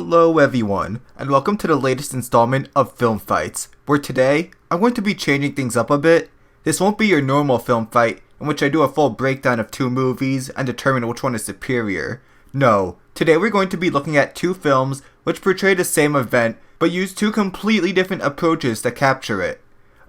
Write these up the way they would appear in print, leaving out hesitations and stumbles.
Hello everyone, and welcome to the latest installment of Film Fights, where today, I'm going to be changing things up a bit. This won't be your normal film fight, in which I do a full breakdown of two movies and determine which one is superior. No, today we're going to be looking at two films which portray the same event, but use two completely different approaches to capture it.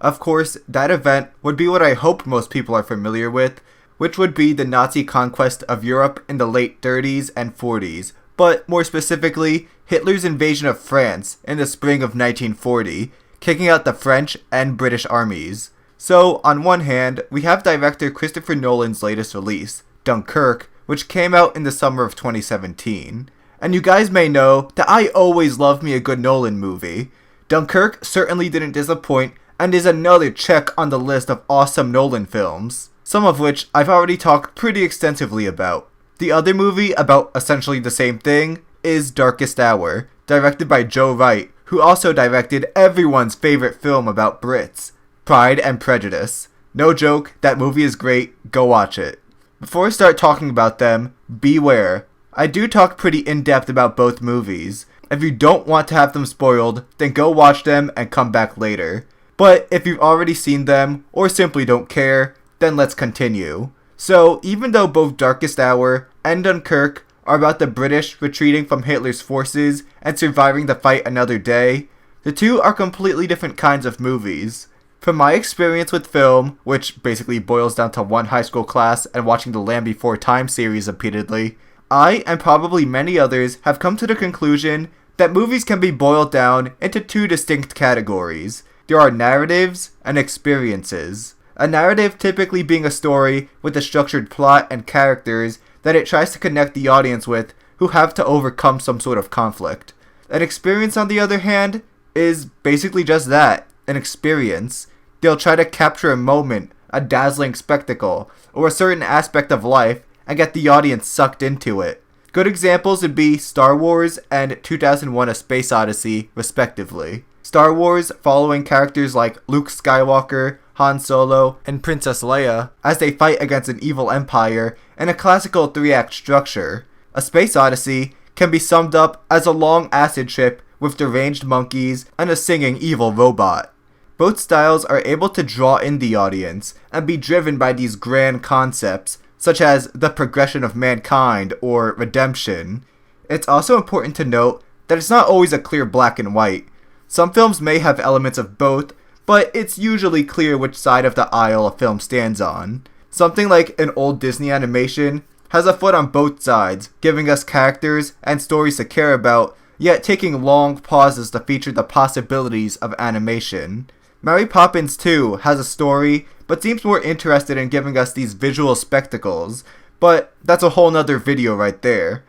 Of course, that event would be what I hope most people are familiar with, which would be the Nazi conquest of Europe in the late 30s and 40s, but more specifically, Hitler's invasion of France in the spring of 1940, kicking out the French and British armies. So, on one hand, we have director Christopher Nolan's latest release, Dunkirk, which came out in the summer of 2017. And you guys may know that I always love me a good Nolan movie. Dunkirk certainly didn't disappoint, and is another check on the list of awesome Nolan films, some of which I've already talked pretty extensively about. The other movie about essentially the same thing is Darkest Hour, directed by Joe Wright, who also directed everyone's favorite film about Brits, Pride and Prejudice. No joke, that movie is great, go watch it. Before I start talking about them, beware. I do talk pretty in-depth about both movies. If you don't want to have them spoiled, then go watch them and come back later. But if you've already seen them, or simply don't care, then let's continue. So, even though both Darkest Hour and Dunkirk are about the British retreating from Hitler's forces and surviving the fight another day, the two are completely different kinds of movies. From my experience with film, which basically boils down to one high school class and watching the Land Before Time series repeatedly, I, and probably many others, have come to the conclusion that movies can be boiled down into two distinct categories. There are narratives and experiences. A narrative typically being a story with a structured plot and characters that it tries to connect the audience with who have to overcome some sort of conflict. An experience, on the other hand, is basically just that, an experience. They'll try to capture a moment, a dazzling spectacle, or a certain aspect of life and get the audience sucked into it. Good examples would be Star Wars and 2001: A Space Odyssey, respectively. Star Wars following characters like Luke Skywalker, Han Solo, and Princess Leia as they fight against an evil empire in a classical 3-act structure. A Space Odyssey can be summed up as a long acid trip with deranged monkeys and a singing evil robot. Both styles are able to draw in the audience and be driven by these grand concepts, such as the progression of mankind or redemption. It's also important to note that it's not always a clear black and white. Some films may have elements of both, but it's usually clear which side of the aisle a film stands on. Something like an old Disney animation has a foot on both sides, giving us characters and stories to care about, yet taking long pauses to feature the possibilities of animation. Mary Poppins 2 has a story, but seems more interested in giving us these visual spectacles, but that's a whole nother video right there.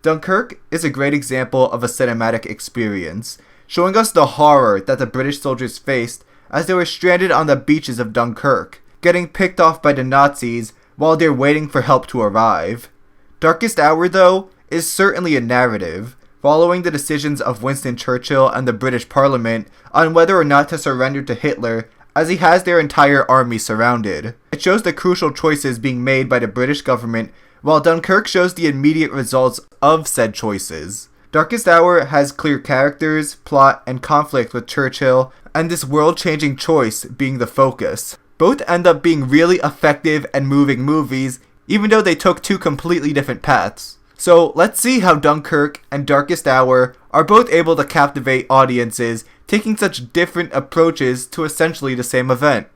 Dunkirk is a great example of a cinematic experience, showing us the horror that the British soldiers faced as they were stranded on the beaches of Dunkirk, getting picked off by the Nazis while they're waiting for help to arrive. Darkest Hour, though, is certainly a narrative, following the decisions of Winston Churchill and the British Parliament on whether or not to surrender to Hitler, as he has their entire army surrounded. It shows the crucial choices being made by the British government, while Dunkirk shows the immediate results of said choices. Darkest Hour has clear characters, plot, and conflict with Churchill, and this world-changing choice being the focus. Both end up being really effective and moving movies, even though they took two completely different paths. So let's see how Dunkirk and Darkest Hour are both able to captivate audiences, taking such different approaches to essentially the same event.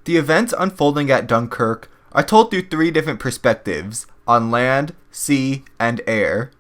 The events unfolding at Dunkirk are told through three different perspectives, on land, sea, and air.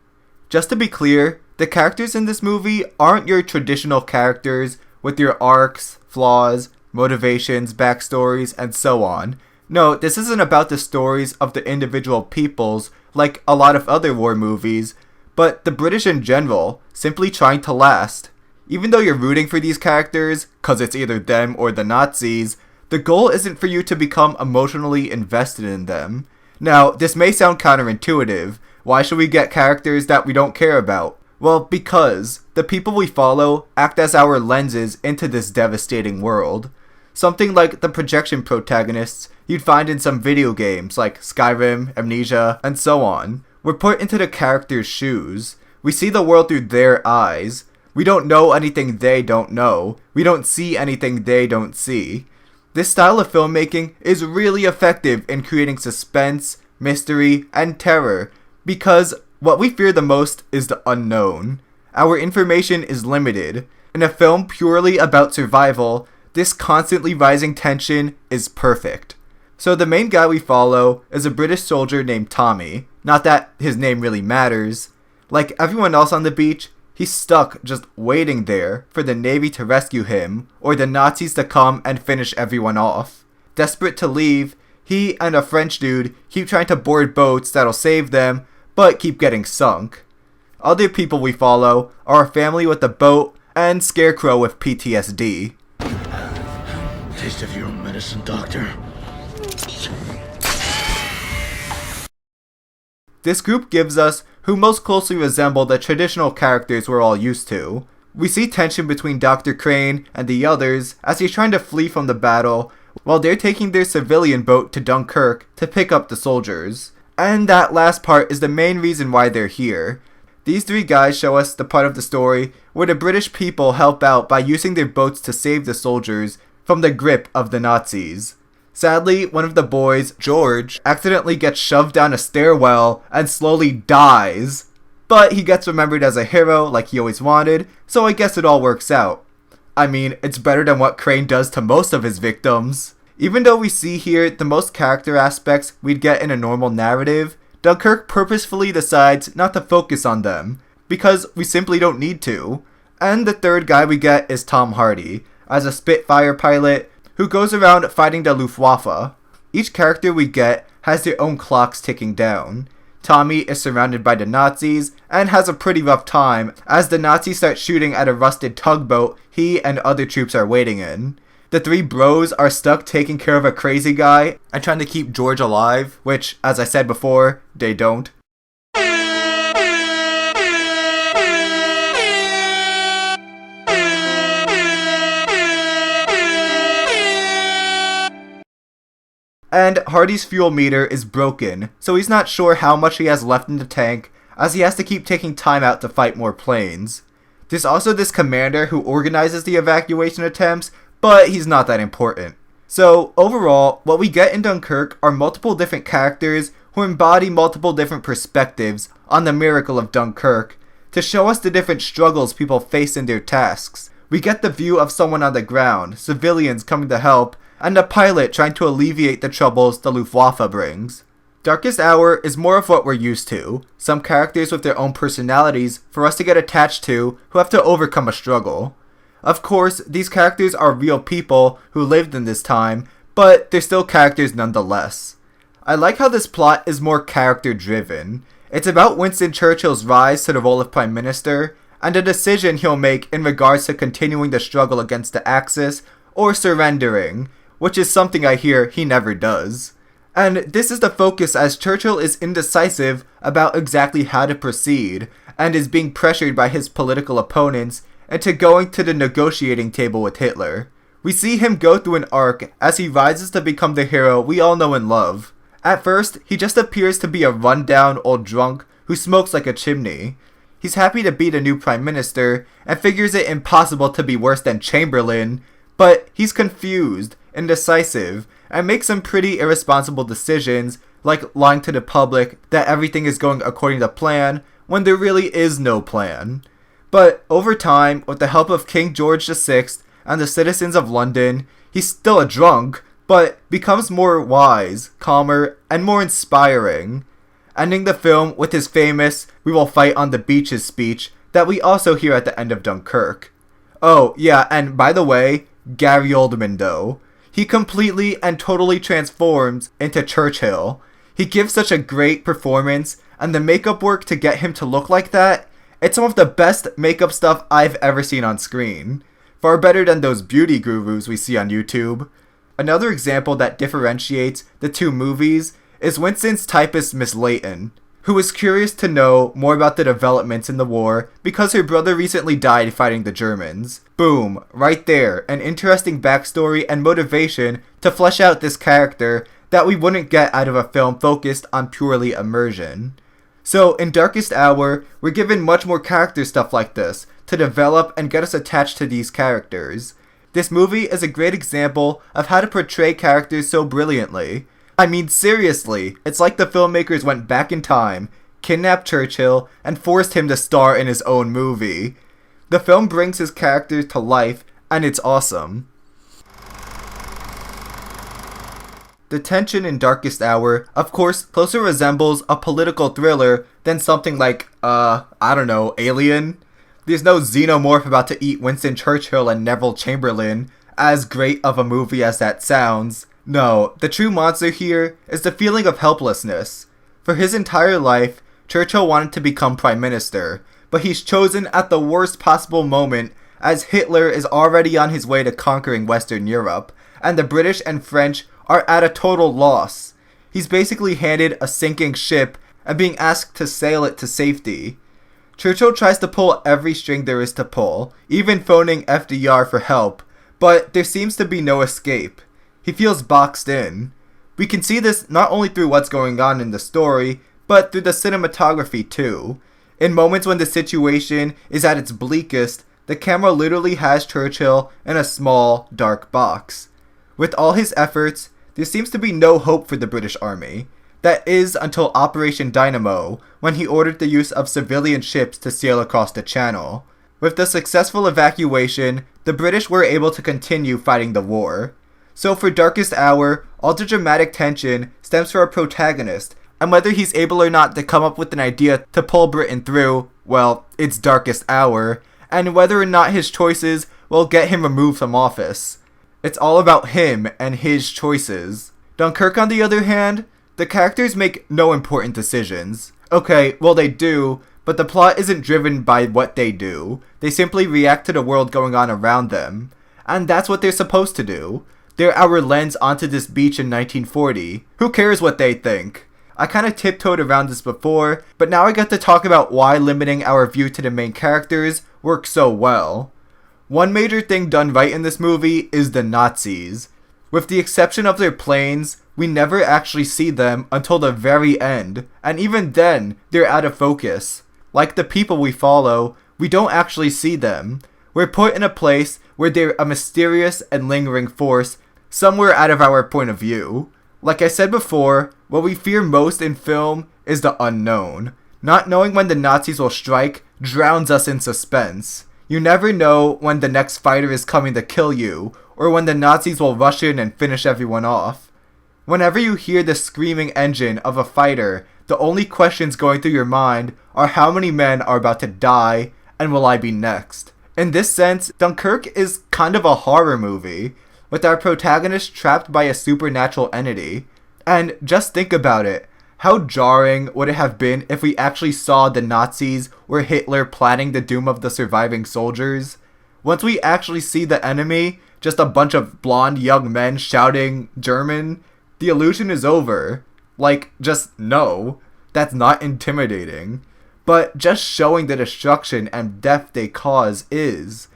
Just to be clear, the characters in this movie aren't your traditional characters with your arcs, flaws, motivations, backstories, and so on. No, this isn't about the stories of the individual peoples like a lot of other war movies, but the British in general, simply trying to last. Even though you're rooting for these characters, cause it's either them or the Nazis, the goal isn't for you to become emotionally invested in them. Now, this may sound counterintuitive. Why should we get characters that we don't care about? Well, because the people we follow act as our lenses into this devastating world. Something like the projection protagonists you'd find in some video games like Skyrim, Amnesia, and so on. We're put into the characters' shoes. We see the world through their eyes. We don't know anything they don't know. We don't see anything they don't see. This style of filmmaking is really effective in creating suspense, mystery, and terror, because what we fear the most is the unknown. Our information is limited. In a film purely about survival, this constantly rising tension is perfect. So the main guy we follow is a British soldier named Tommy. Not that his name really matters. Like everyone else on the beach, he's stuck just waiting there for the Navy to rescue him, or the Nazis to come and finish everyone off. Desperate to leave, he and a French dude keep trying to board boats that'll save them, but keep getting sunk. Other people we follow are a family with a boat and Scarecrow with PTSD. Taste of your own medicine, Doctor. This group gives us who most closely resemble the traditional characters we're all used to. We see tension between Dr. Crane and the others as he's trying to flee from the battle, while they're taking their civilian boat to Dunkirk to pick up the soldiers. And that last part is the main reason why they're here. These three guys show us the part of the story where the British people help out by using their boats to save the soldiers from the grip of the Nazis. Sadly, one of the boys, George, accidentally gets shoved down a stairwell and slowly dies. But he gets remembered as a hero like he always wanted, so I guess it all works out. I mean, it's better than what Crane does to most of his victims. Even though we see here the most character aspects we'd get in a normal narrative, Dunkirk purposefully decides not to focus on them, because we simply don't need to. And the third guy we get is Tom Hardy, as a Spitfire pilot who goes around fighting the Luftwaffe. Each character we get has their own clocks ticking down. Tommy is surrounded by the Nazis and has a pretty rough time as the Nazis start shooting at a rusted tugboat he and other troops are waiting in. The three bros are stuck taking care of a crazy guy and trying to keep George alive, which, as I said before, they don't. And Hardy's fuel meter is broken, so he's not sure how much he has left in the tank, as he has to keep taking time out to fight more planes. There's also this commander who organizes the evacuation attempts, but he's not that important. So, overall, what we get in Dunkirk are multiple different characters who embody multiple different perspectives on the miracle of Dunkirk, to show us the different struggles people face in their tasks. We get the view of someone on the ground, civilians coming to help, and a pilot trying to alleviate the troubles the Luftwaffe brings. Darkest Hour is more of what we're used to, some characters with their own personalities for us to get attached to who have to overcome a struggle. Of course, these characters are real people who lived in this time, but they're still characters nonetheless. I like how this plot is more character driven. It's about Winston Churchill's rise to the role of Prime Minister, and the decision he'll make in regards to continuing the struggle against the Axis or surrendering, which is something I hear he never does. And this is the focus as Churchill is indecisive about exactly how to proceed, and is being pressured by his political opponents into going to the negotiating table with Hitler. We see him go through an arc as he rises to become the hero we all know and love. At first, he just appears to be a rundown old drunk who smokes like a chimney. He's happy to be the new Prime Minister, and figures it impossible to be worse than Chamberlain, but he's confused, indecisive, and makes some pretty irresponsible decisions, like lying to the public that everything is going according to plan, when there really is no plan. But over time, with the help of King George VI and the citizens of London, he's still a drunk, but becomes more wise, calmer, and more inspiring, ending the film with his famous "We will fight on the beaches" speech that we also hear at the end of Dunkirk. Oh, yeah, and by the way, Gary Oldman though. He completely and totally transforms into Churchill. He gives such a great performance, and the makeup work to get him to look like that, it's some of the best makeup stuff I've ever seen on screen. Far better than those beauty gurus we see on YouTube. Another example that differentiates the two movies is Winston's typist Miss Layton. who is curious to know more about the developments in the war because her brother recently died fighting the Germans. Boom, right there, an interesting backstory and motivation to flesh out this character that we wouldn't get out of a film focused on purely immersion. So, in Darkest Hour, we're given much more character stuff like this to develop and get us attached to these characters. This movie is a great example of how to portray characters so brilliantly. I mean, seriously, it's like the filmmakers went back in time, kidnapped Churchill, and forced him to star in his own movie. The film brings his characters to life, and it's awesome. The tension in Darkest Hour, of course, closer resembles a political thriller than something like, Alien. There's no xenomorph about to eat Winston Churchill and Neville Chamberlain, as great of a movie as that sounds. No, the true monster here is the feeling of helplessness. For his entire life, Churchill wanted to become Prime Minister, but he's chosen at the worst possible moment as Hitler is already on his way to conquering Western Europe, and the British and French are at a total loss. He's basically handed a sinking ship and being asked to sail it to safety. Churchill tries to pull every string there is to pull, even phoning FDR for help, but there seems to be no escape. He feels boxed in. We can see this not only through what's going on in the story, but through the cinematography too. In moments when the situation is at its bleakest, the camera literally has Churchill in a small, dark box. With all his efforts, there seems to be no hope for the British Army. That is until Operation Dynamo, when he ordered the use of civilian ships to sail across the channel. With the successful evacuation, the British were able to continue fighting the war. So for Darkest Hour, all the dramatic tension stems from our protagonist, and whether he's able or not to come up with an idea to pull Britain through, well, it's Darkest Hour, and whether or not his choices will get him removed from office. It's all about him and his choices. Dunkirk, on the other hand, the characters make no important decisions. Okay, well they do, but the plot isn't driven by what they do. They simply react to the world going on around them. And that's what they're supposed to do. They're our lens onto this beach in 1940. Who cares what they think? I kinda tiptoed around this before, but now I get to talk about why limiting our view to the main characters works so well. One major thing done right in this movie is the Nazis. With the exception of their planes, we never actually see them until the very end, and even then, they're out of focus. Like the people we follow, we don't actually see them. We're put in a place where they're a mysterious and lingering force, somewhere out of our point of view. Like I said before, what we fear most in film is the unknown. Not knowing when the Nazis will strike drowns us in suspense. You never know when the next fighter is coming to kill you, or when the Nazis will rush in and finish everyone off. Whenever you hear the screaming engine of a fighter, the only questions going through your mind are how many men are about to die, and will I be next? In this sense, Dunkirk is kind of a horror movie, with our protagonist trapped by a supernatural entity. And just think about it. How jarring would it have been if we actually saw the Nazis or Hitler planning the doom of the surviving soldiers? Once we actually see the enemy, just a bunch of blonde young men shouting German, the illusion is over. Like, just no. That's not intimidating. But just showing the destruction and death they cause is.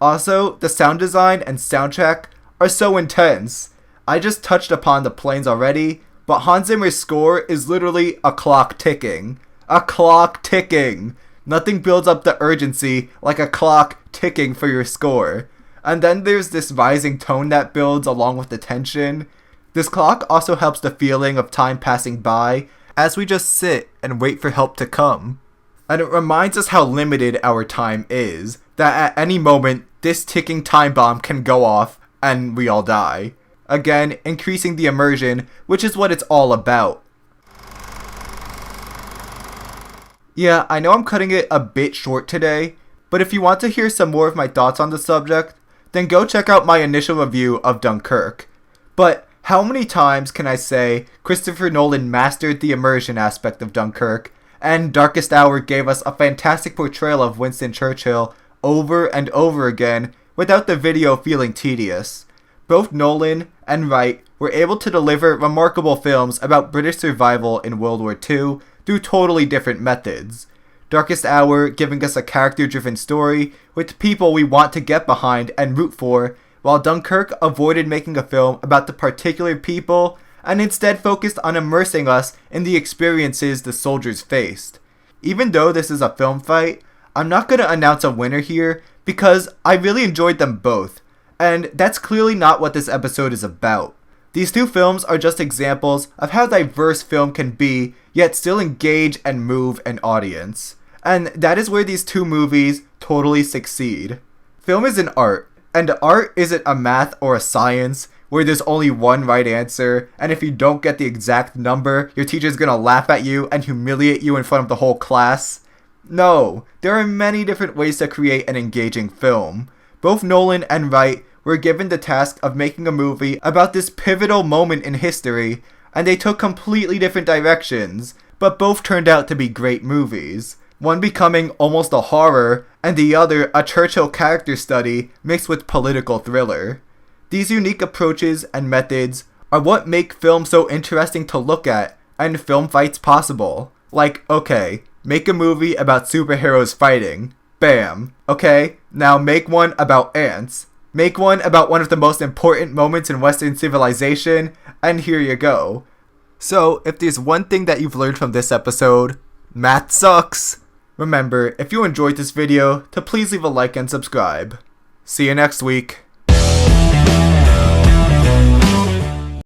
Also, the sound design and soundtrack are so intense. I just touched upon the planes already, but Hans Zimmer's score is literally a clock ticking. A clock ticking! Nothing builds up the urgency like a clock ticking for your score. And then there's this rising tone that builds along with the tension. This clock also helps the feeling of time passing by as we just sit and wait for help to come. And it reminds us how limited our time is, that at any moment this ticking time bomb can go off and we all die. Again, increasing the immersion, which is what it's all about. Yeah, I know I'm cutting it a bit short today, but if you want to hear some more of my thoughts on the subject, then go check out my initial review of Dunkirk. But how many times can I say Christopher Nolan mastered the immersion aspect of Dunkirk, and Darkest Hour gave us a fantastic portrayal of Winston Churchill over and over again without the video feeling tedious. Both Nolan and Wright were able to deliver remarkable films about British survival in World War II through totally different methods. Darkest Hour giving us a character-driven story with people we want to get behind and root for, while Dunkirk avoided making a film about the particular people and instead focused on immersing us in the experiences the soldiers faced. Even though this is a film fight, I'm not going to announce a winner here because I really enjoyed them both, and that's clearly not what this episode is about. These two films are just examples of how diverse film can be, yet still engage and move an audience. And that is where these two movies totally succeed. Film is an art, and art isn't a math or a science where there's only one right answer, and if you don't get the exact number, your teacher's gonna laugh at you and humiliate you in front of the whole class. No, there are many different ways to create an engaging film. Both Nolan and Wright were given the task of making a movie about this pivotal moment in history, and they took completely different directions, but both turned out to be great movies. One becoming almost a horror, and the other a Churchill character study mixed with political thriller. These unique approaches and methods are what make film so interesting to look at, and film fights possible. Like, okay, make a movie about superheroes fighting. Bam. Okay, now make one about ants. Make one about one of the most important moments in Western civilization, and here you go. So, if there's one thing that you've learned from this episode, math sucks. Remember, if you enjoyed this video, to please leave a like and subscribe. See you next week.